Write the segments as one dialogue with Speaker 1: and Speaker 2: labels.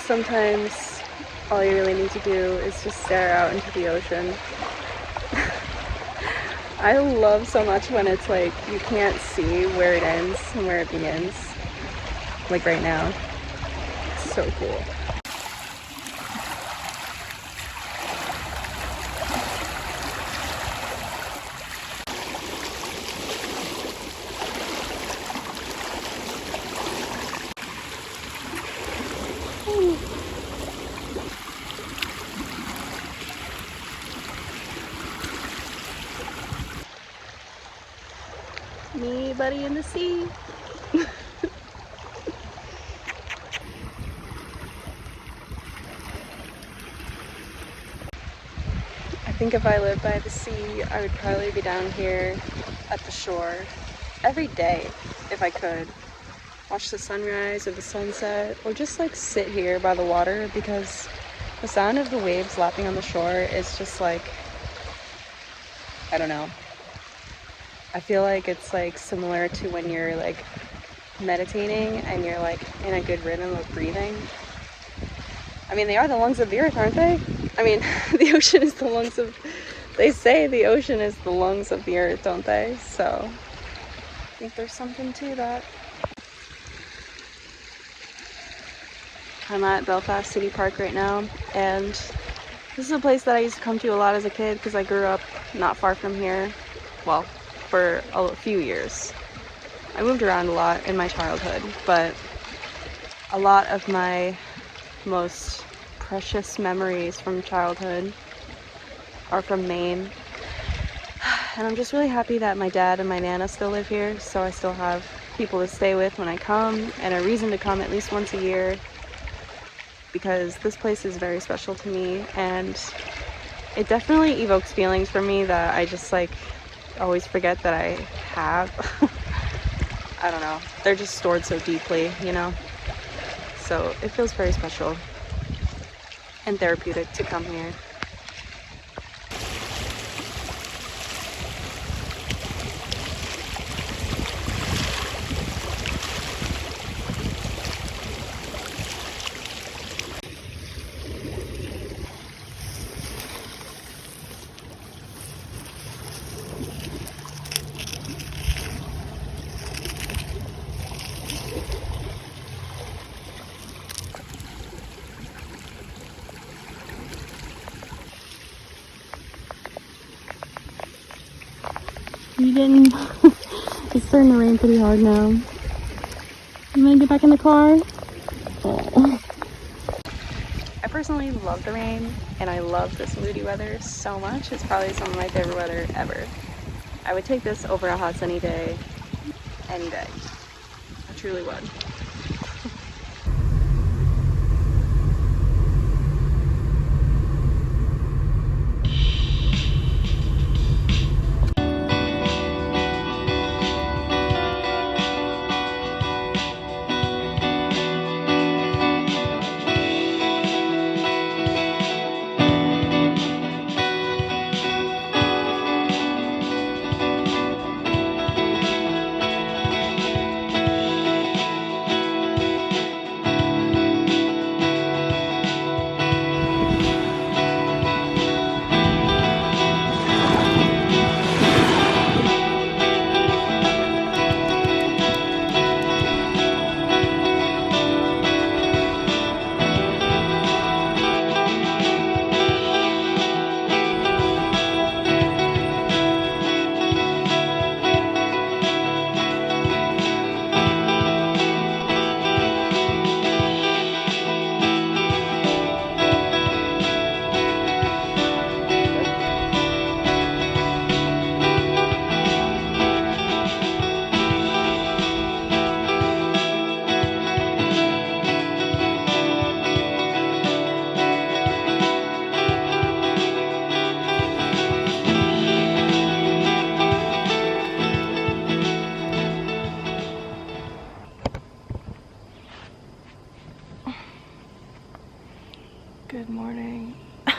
Speaker 1: sometimes all you really need to do is just stare out into the ocean. I love so much when it's like you can't see where it ends and where it begins. Like right now. It's so cool. Me, buddy, in the sea. I think if I lived by the sea, I would probably be down here at the shore every day if I could. Watch the sunrise or the sunset, or just like sit here by the water, because the sound of the waves lapping on the shore is just like, I don't know. I feel like it's like similar to when you're like meditating and you're like in a good rhythm of breathing. I mean, they are the lungs of the earth, aren't they? I mean, the ocean is the lungs of, they say the ocean is the lungs of the earth, don't they? So I think there's something to that. I'm at Belfast City Park right now, and this is a place that I used to come to a lot as a kid because I grew up not far from here. Well, for a few years. I moved around a lot in my childhood, but a lot of my most precious memories from childhood are from Maine. And I'm just really happy that my dad and my Nana still live here, so I still have people to stay with when I come, and a reason to come at least once a year, because this place is very special to me, and it definitely evokes feelings for me that I just like always forget that I have. I don't know. They're just stored so deeply, you know? So it feels very special and therapeutic to come here. You didn't. It's starting to rain pretty hard now. You want to get back in the car? Oh. I personally love the rain, and I love this moody weather so much. It's probably some of my favorite weather ever. I would take this over a hot sunny day any day. I truly would. Good morning. Hey,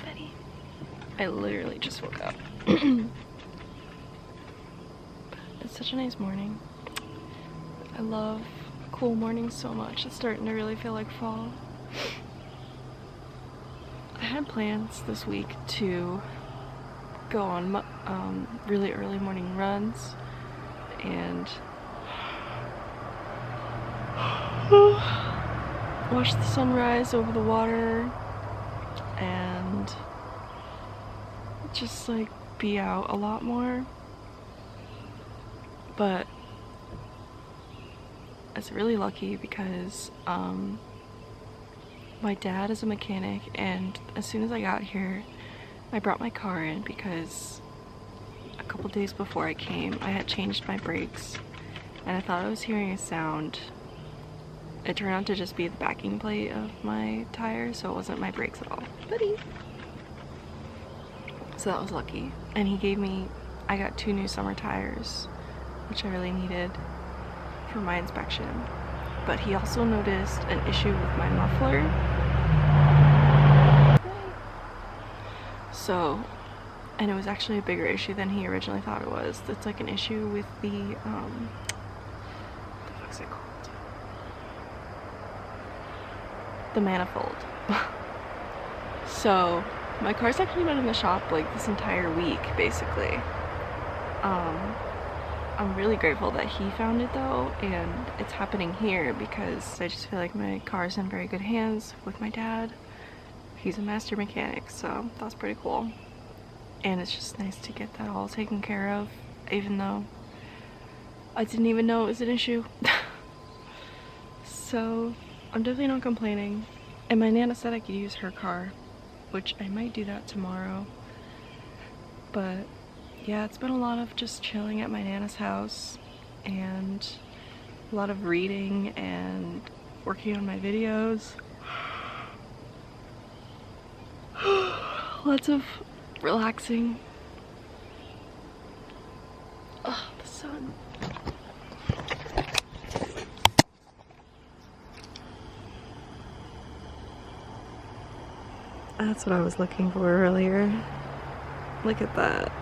Speaker 1: buddy. I literally just woke up. It's such a nice morning. I love
Speaker 2: cool morning so much. It's starting to really feel like fall. I had plans this week to go on really early morning runs and watch the sunrise over the water and just like be out a lot more. But I was really lucky because my dad is a mechanic, and as soon as I got here I brought my car in because a couple days before I came I had changed my brakes and I thought I was hearing a sound. It turned out to just be the backing plate of my tire, so it wasn't my brakes at all. Buddy! So that was lucky. And he gave me, I got 2 new summer tires, which I really needed for my inspection. But he also noticed an issue with my muffler. So, and it was actually a bigger issue than he originally thought it was. It's like an issue with the, what the fuck's it called? The manifold. So, my car's actually been in the shop like this entire week, basically. I'm really grateful that he found it though, and it's happening here because I just feel like my car's in very good hands with my dad. He's a master mechanic, so that's pretty cool. And it's just nice to get that all taken care of, even though I didn't even know it was an issue. So I'm definitely not complaining. And my Nana said I could use her car, which I might do that tomorrow. But yeah, it's been a lot of just chilling at my Nana's house and a lot of reading and working on my videos. Lots of relaxing. Oh, the sun. That's what I was looking for earlier. Look at that.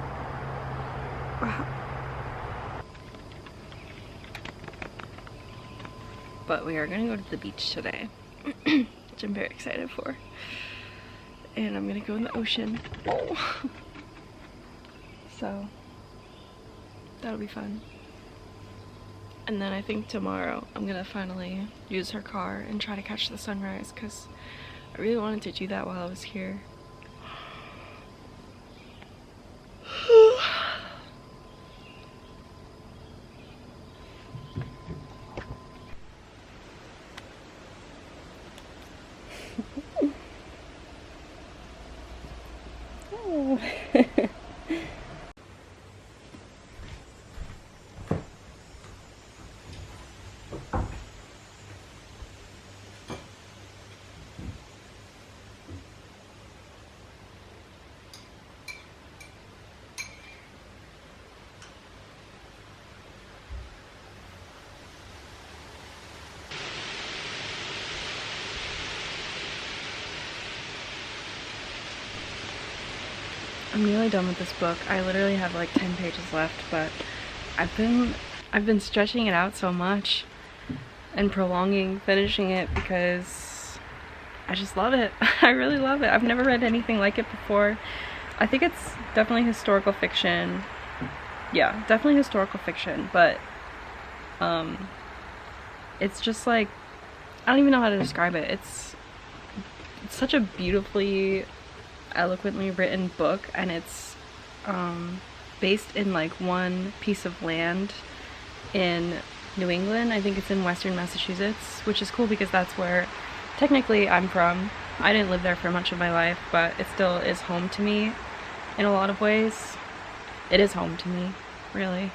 Speaker 2: Wow. But we are gonna go to the beach today, which I'm very excited for. And I'm gonna go in the ocean. Oh. So that'll be fun. And then I think tomorrow I'm gonna finally use her car and try to catch the sunrise, because I really wanted to do that while I was here. Oh. I'm nearly done with this book. I literally have like 10 pages left, but I've been stretching it out so much and prolonging finishing it because I just love it. I really love it. I've never read anything like it before. I think it's definitely historical fiction. Yeah, definitely historical fiction, but it's just like, I don't even know how to describe it. It's such a beautifully, eloquently written book, and it's based in like one piece of land in New England. I think it's in Western Massachusetts, which is cool because that's where technically I'm from. I didn't live there for much of my life, but it still is home to me in a lot of ways. It is home to me, really.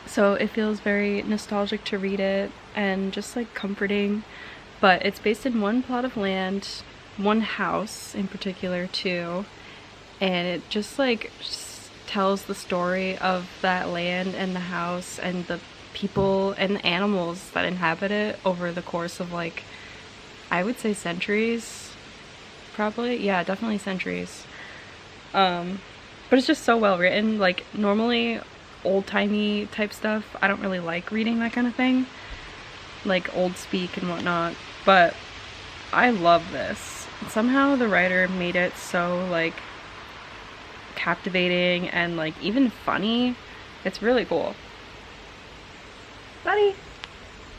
Speaker 2: So it feels very nostalgic to read it and just like comforting. But it's based in one plot of land, one house in particular too, and it just like tells the story of that land and the house and the people and the animals that inhabit it over the course of like, I would say centuries, probably. Yeah, definitely centuries. But it's just so well written. Like normally old-timey type stuff. I don't really like reading that kind of thing, like old speak and whatnot, but I love this. Somehow the writer made it so like captivating and like even funny. It's really cool. Buddy!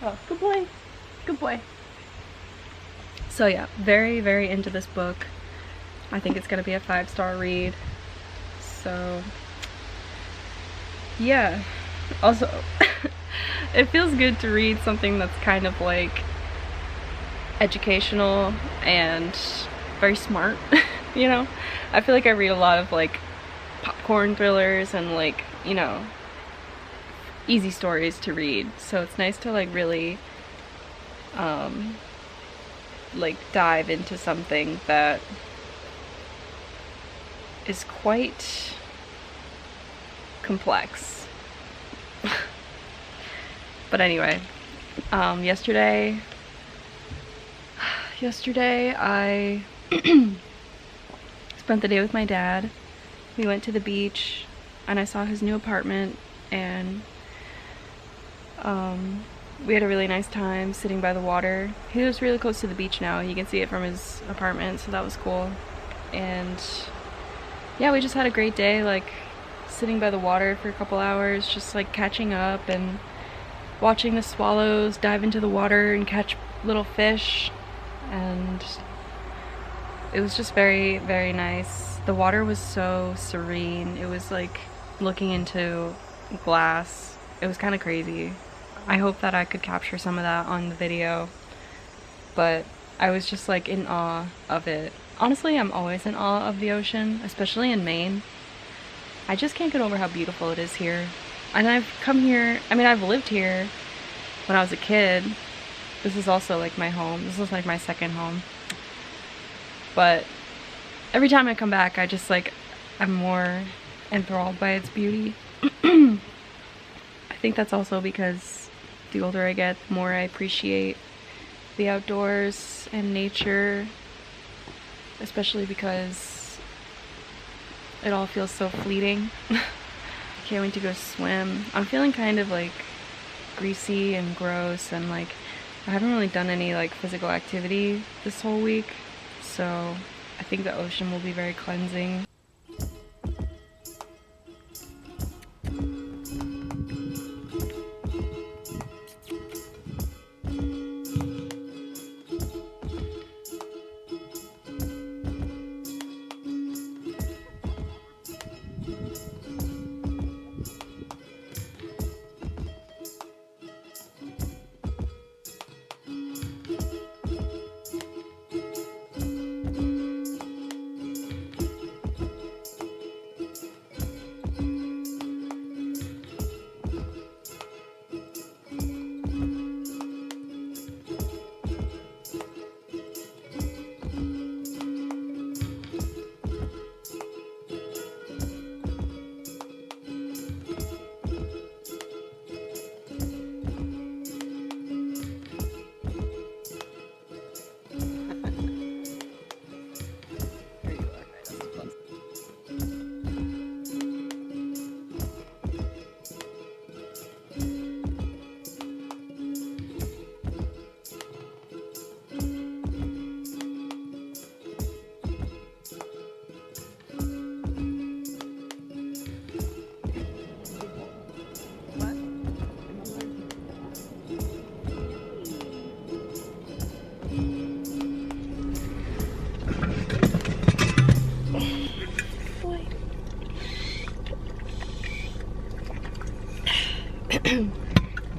Speaker 2: Oh, good boy. Good boy. So yeah, very, very into this book. I think it's gonna be a 5-star read. So yeah. Also, it feels good to read something that's kind of like educational and very smart, you know? I feel like I read a lot of like popcorn thrillers and like, you know, easy stories to read. So it's nice to like really like dive into something that is quite complex. But anyway, yesterday I spent the day with my dad. We went to the beach and I saw his new apartment, and we had a really nice time sitting by the water. He lives really close to the beach now. You can see it from his apartment, so that was cool. And yeah, we just had a great day, like sitting by the water for a couple hours, just like catching up and watching the swallows dive into the water and catch little fish. And it was just very, very nice. The water was so serene. It was like looking into glass. It was kind of crazy. I hope that I could capture some of that on the video, but I was just like in awe of it. Honestly, I'm always in awe of the ocean, especially in Maine. I just can't get over how beautiful it is here. And I've come here, I mean, I've lived here when I was a kid. This is also like my home. This is like my second home. But every time I come back, I just like, I'm more enthralled by its beauty. I think that's also because the older I get, the more I appreciate the outdoors and nature, especially because it all feels so fleeting. I can't wait to go swim. I'm feeling kind of like greasy and gross, and like I haven't really done any like physical activity this whole week, so I think the ocean will be very cleansing.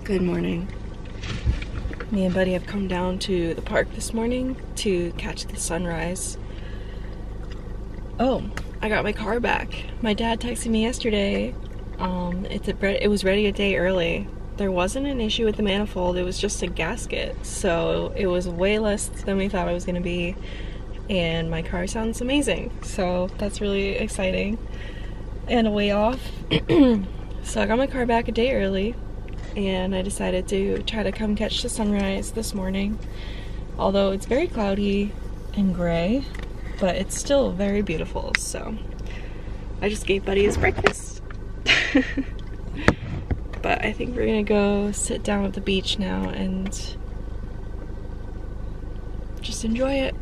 Speaker 2: Good morning. Me and Buddy have come down to the park this morning to catch the sunrise. Oh, I got my car back. My dad texted me yesterday. It was ready a day early. There wasn't an issue with the manifold, it was just a gasket. So it was way less than we thought it was gonna be. And my car sounds amazing. So that's really exciting. And a way off. So I got my car back a day early. And I decided to try to come catch the sunrise this morning. Although it's very cloudy and gray, but it's still very beautiful. So I just gave Buddy his breakfast. But I think we're gonna go sit down at the beach now and just enjoy it.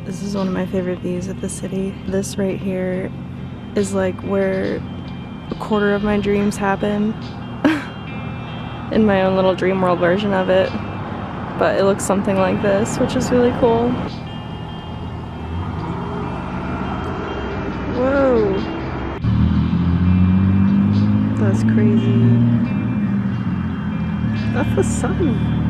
Speaker 2: This is one of my favorite views of the city. This right here is like where a quarter of my dreams happen in my own little dream world version of it. But it looks something like this, which is really cool. Whoa. That's crazy. That's the sun.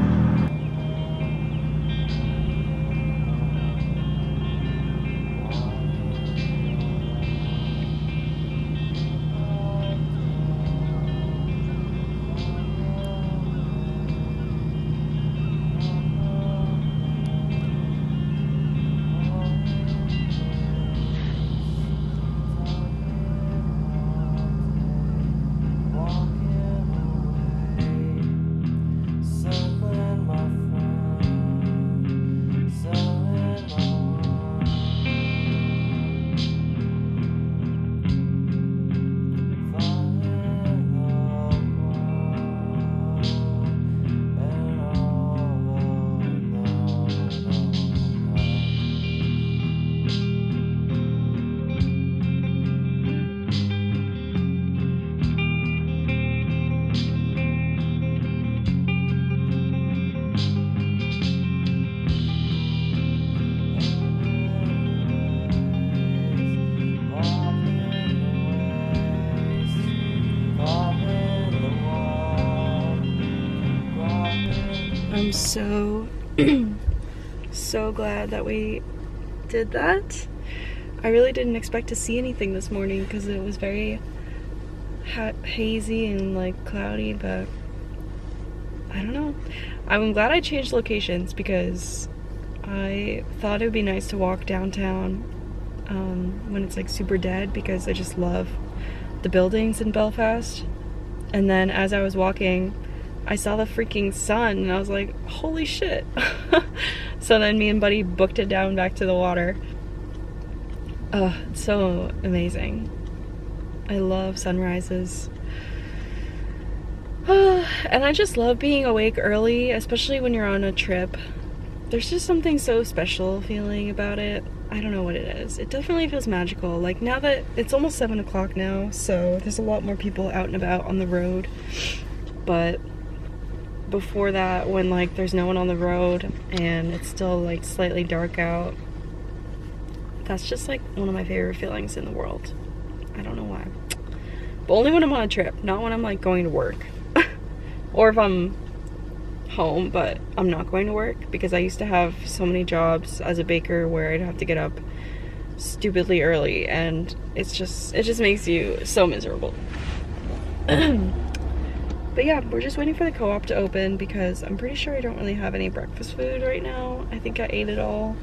Speaker 2: I'm so so glad that we did that. I really didn't expect to see anything this morning because it was very hazy and like cloudy, but I don't know. I'm glad I changed locations because I thought it would be nice to walk downtown when it's like super dead, because I just love the buildings in Belfast. And then as I was walking, I saw the freaking sun and I was like, holy shit. So then me and Buddy booked it down back to the water. It's so amazing. I love sunrises. And I just love being awake early, especially when you're on a trip. There's just something so special feeling about it. I don't know what it is. It definitely feels magical. Like now that it's almost 7 o'clock now, so there's a lot more people out and about on the road. But before that, when like there's no one on the road and it's still like slightly dark out, that's just like one of my favorite feelings in the world. I don't know why. But only when I'm on a trip, not when I'm like going to work. Or if I'm home but I'm not going to work, because I used to have so many jobs as a baker where I'd have to get up stupidly early, and it just makes you so miserable. But yeah, we're just waiting for the co-op to open because I'm pretty sure I don't really have any breakfast food right now. I think I ate it all.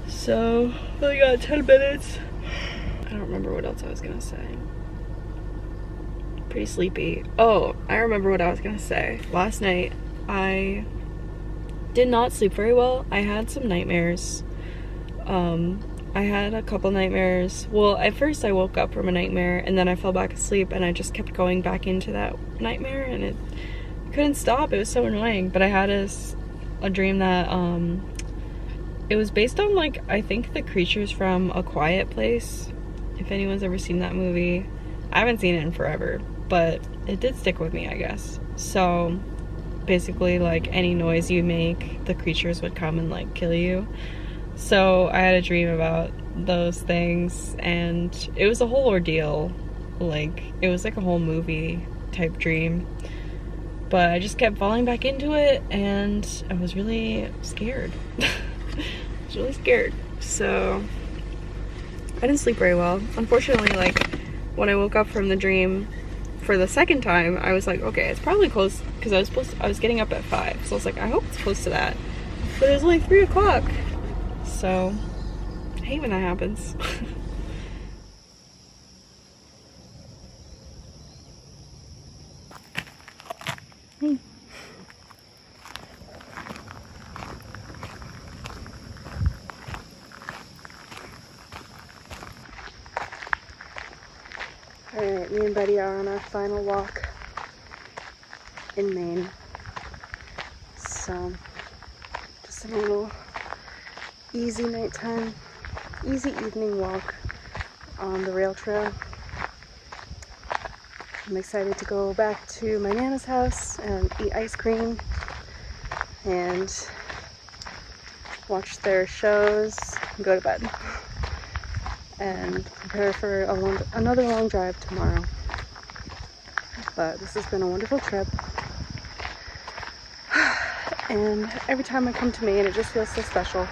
Speaker 2: So, I only got 10 minutes. I don't remember what else I was gonna say. Pretty sleepy. Oh, I remember what I was gonna say. Last night, I did not sleep very well. I had some nightmares. I had a couple nightmares. Well, at first I woke up from a nightmare and then I fell back asleep and I just kept going back into that nightmare and it couldn't stop. It was so annoying. But I had a dream that it was based on, like, I think the creatures from A Quiet Place. If anyone's ever seen that movie. I haven't seen it in forever, but it did stick with me, I guess. So basically like any noise you make, the creatures would come and like kill you. So I had a dream about those things, and it was a whole ordeal. Like, it was like a whole movie type dream. But I just kept falling back into it, and I was really scared. I was really scared. So I didn't sleep very well. Unfortunately, like, when I woke up from the dream for the second time, I was like, okay, it's probably close, because I was getting up at 5, so I was like, I hope it's close to that. But it was only 3 o'clock. So I hate when that happens. Hey.
Speaker 1: Alright, me and Betty are on our final walk in Maine. So, just a little easy nighttime, easy evening walk on the rail trail. I'm excited to go back to my Nana's house and eat ice cream and watch their shows and go to bed and prepare for another long drive tomorrow. But this has been a wonderful trip, and every time I come to Maine it just feels so special.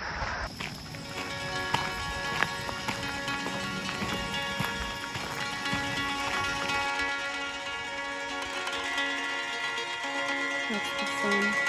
Speaker 1: That's the sun.